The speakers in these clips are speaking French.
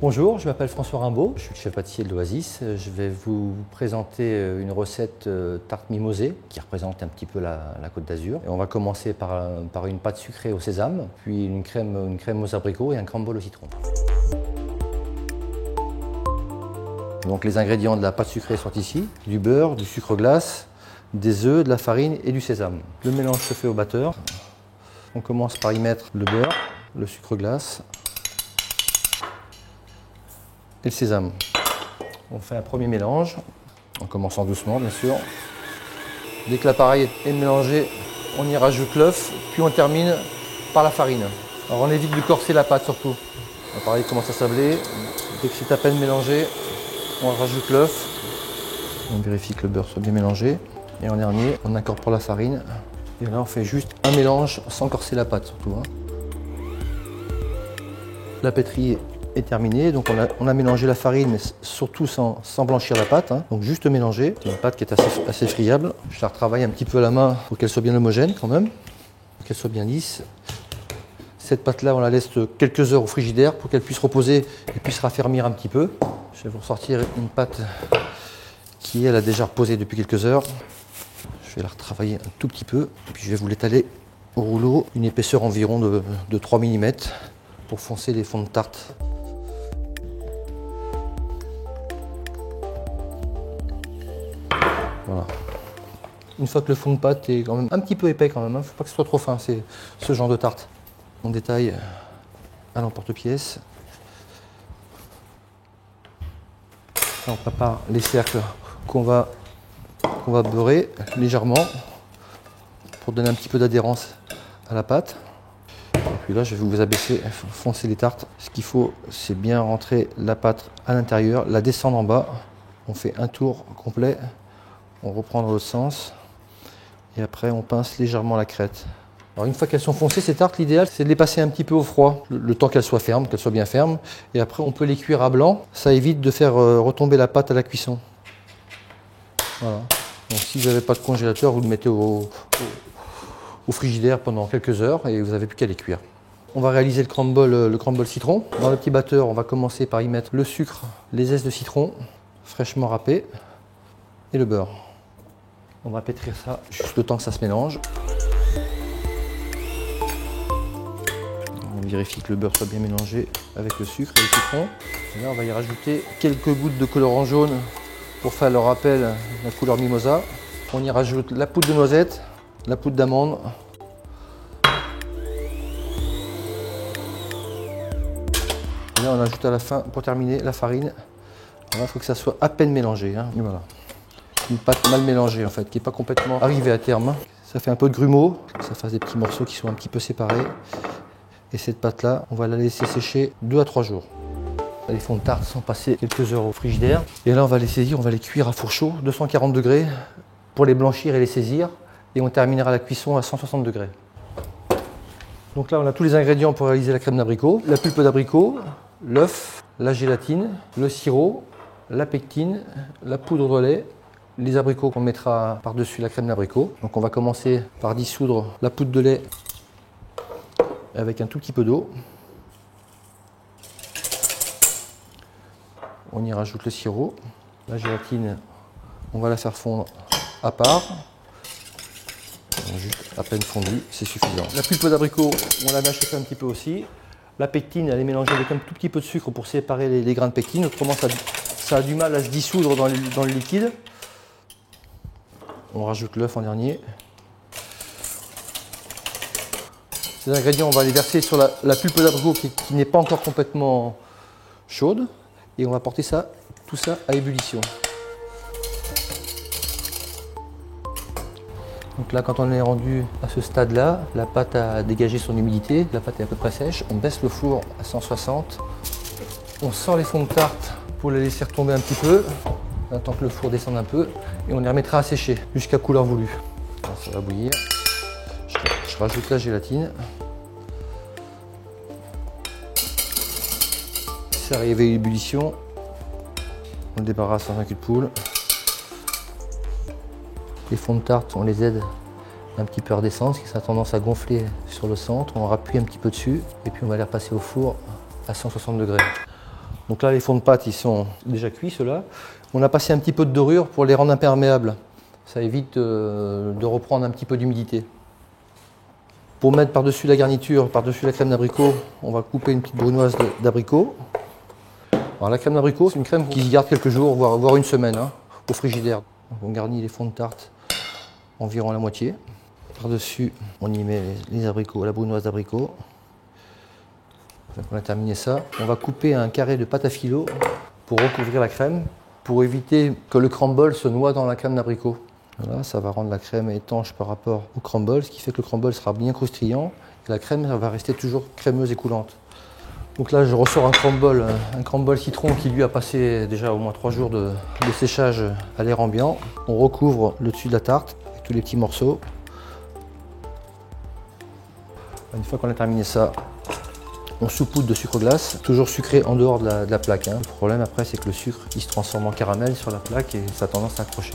Bonjour, je m'appelle François Rimbaud, je suis le chef pâtissier de l'Oasis. Je vais vous présenter une recette tarte mimosée qui représente un petit peu la Côte d'Azur. On va commencer par une pâte sucrée au sésame, puis une crème aux abricots et un crumble au citron. Donc les ingrédients de la pâte sucrée sont ici, du beurre, du sucre glace, des œufs, de la farine et du sésame. Le mélange se fait au batteur. On commence par y mettre le beurre, le sucre glace et le sésame. On fait un premier mélange, en commençant doucement bien sûr. Dès que l'appareil est mélangé, on y rajoute l'œuf, puis on termine par la farine. Alors on évite de corser la pâte surtout. L'appareil commence à sabler, dès que c'est à peine mélangé, on rajoute l'œuf. On vérifie que le beurre soit bien mélangé. Et en dernier, on incorpore la farine. Et là on fait juste un mélange sans corser la pâte surtout. La pétrie est terminée, donc on a mélangé la farine, mais surtout sans blanchir la pâte, donc juste mélanger. C'est une pâte qui est assez friable. Je la retravaille un petit peu à la main pour qu'elle soit bien homogène quand même, pour qu'elle soit bien lisse. Cette pâte-là, on la laisse quelques heures au frigidaire pour qu'elle puisse reposer et puisse raffermir un petit peu. Je vais vous ressortir une pâte qui, elle, a déjà reposé depuis quelques heures. Je vais la retravailler un tout petit peu, puis je vais vous l'étaler au rouleau, une épaisseur environ de 3 mm pour foncer les fonds de tarte. Voilà. Une fois que le fond de pâte est quand même un petit peu épais quand même, faut pas que ce soit trop fin, c'est ce genre de tarte. On détaille à l'emporte-pièce. On prépare les cercles qu'on va beurrer légèrement pour donner un petit peu d'adhérence à la pâte. Et puis là, je vais vous abaisser, foncer les tartes. Ce qu'il faut, c'est bien rentrer la pâte à l'intérieur, la descendre en bas. On fait un tour complet. On reprend dans l'autre sens et après on pince légèrement la crête. Alors une fois qu'elles sont foncées, ces tartes, l'idéal c'est de les passer un petit peu au froid, le temps qu'elles soient fermes, qu'elles soient bien fermes. Et après on peut les cuire à blanc, ça évite de faire retomber la pâte à la cuisson. Voilà. Donc si vous n'avez pas de congélateur, vous le mettez au frigidaire pendant quelques heures et vous n'avez plus qu'à les cuire. On va réaliser le crumble citron. Dans le petit batteur, on va commencer par y mettre le sucre, les zestes de citron fraîchement râpés et le beurre. On va pétrir ça juste le temps que ça se mélange. On vérifie que le beurre soit bien mélangé avec le sucre et le citron. Et là, on va y rajouter quelques gouttes de colorant jaune pour faire le rappel de la couleur mimosa. On y rajoute la poudre de noisette, la poudre d'amande. Et là, on ajoute à la fin, pour terminer, la farine. Il faut que ça soit à peine mélangé. Et voilà. Une pâte mal mélangée en fait, qui n'est pas complètement arrivée à terme. Ça fait un peu de grumeaux, que ça fasse des petits morceaux qui sont un petit peu séparés. Et cette pâte là, on va la laisser sécher 2 à 3 jours. Les fonds de tarte sont passés quelques heures au frigidaire. Et là on va les saisir, on va les cuire à four chaud, 240 degrés, pour les blanchir et les saisir. Et on terminera la cuisson à 160 degrés. Donc là on a tous les ingrédients pour réaliser la crème d'abricot. La pulpe d'abricot, l'œuf, la gélatine, le sirop, la pectine, la poudre de lait, les abricots qu'on mettra par-dessus la crème d'abricot. Donc on va commencer par dissoudre la poudre de lait avec un tout petit peu d'eau. On y rajoute le sirop. La gélatine, on va la faire fondre à part. Juste à peine fondue, c'est suffisant. La pulpe d'abricot, on la mâche un petit peu aussi. La pectine, elle est mélangée avec un tout petit peu de sucre pour séparer les grains de pectine. Autrement, ça a du mal à se dissoudre dans le liquide. On rajoute l'œuf en dernier. Ces ingrédients, on va les verser sur la pulpe d'abricot qui n'est pas encore complètement chaude. Et on va porter tout ça à ébullition. Donc là, quand on est rendu à ce stade-là, la pâte a dégagé son humidité, la pâte est à peu près sèche. On baisse le four à 160. On sort les fonds de tarte pour les laisser retomber un petit peu. On attend que le four descende un peu et on les remettra à sécher jusqu'à couleur voulue. Alors, ça va bouillir. Je rajoute la gélatine. C'est arrivé à l'ébullition. On le débarrasse dans un cul de poule. Les fonds de tarte, on les aide un petit peu à redescendre, parce que ça a tendance à gonfler sur le centre. On rappuie un petit peu dessus et puis on va les repasser au four à 160 degrés. Donc là, les fonds de pâte, ils sont déjà cuits, ceux-là. On a passé un petit peu de dorure pour les rendre imperméables. Ça évite de reprendre un petit peu d'humidité. Pour mettre par-dessus la garniture, par-dessus la crème d'abricot, on va couper une petite brunoise d'abricot. Alors la crème d'abricot, c'est une crème qui se garde quelques jours, voire une semaine, hein, au frigidaire. Donc on garnit les fonds de tarte environ la moitié. Par-dessus, on y met les abricots, la brunoise d'abricot. On a terminé ça. On va couper un carré de pâte à filo pour recouvrir la crème, pour éviter que le crumble se noie dans la crème d'abricot. Voilà, ça va rendre la crème étanche par rapport au crumble, ce qui fait que le crumble sera bien croustillant et la crème va rester toujours crémeuse et coulante. Donc là, je ressors un crumble citron qui lui a passé déjà au moins 3 jours de séchage à l'air ambiant. On recouvre le dessus de la tarte avec tous les petits morceaux. Une fois qu'on a terminé ça, on saupoudre de sucre glace, toujours sucré en dehors de la plaque. Le problème après, c'est que le sucre il se transforme en caramel sur la plaque et ça a tendance à accrocher.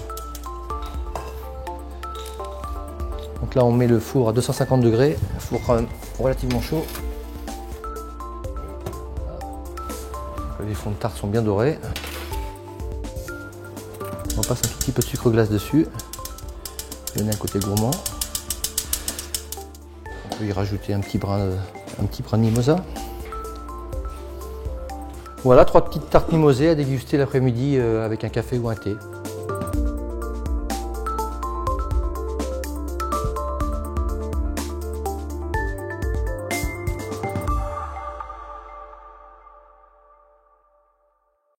Donc là, on met le four à 250 degrés, un four quand même relativement chaud. Les fonds de tarte sont bien dorés. On passe un tout petit peu de sucre glace dessus, donner un côté gourmand. On peut y rajouter un petit brin de mimosa. Voilà, 3 petites tartes mimosées à déguster l'après-midi avec un café ou un thé.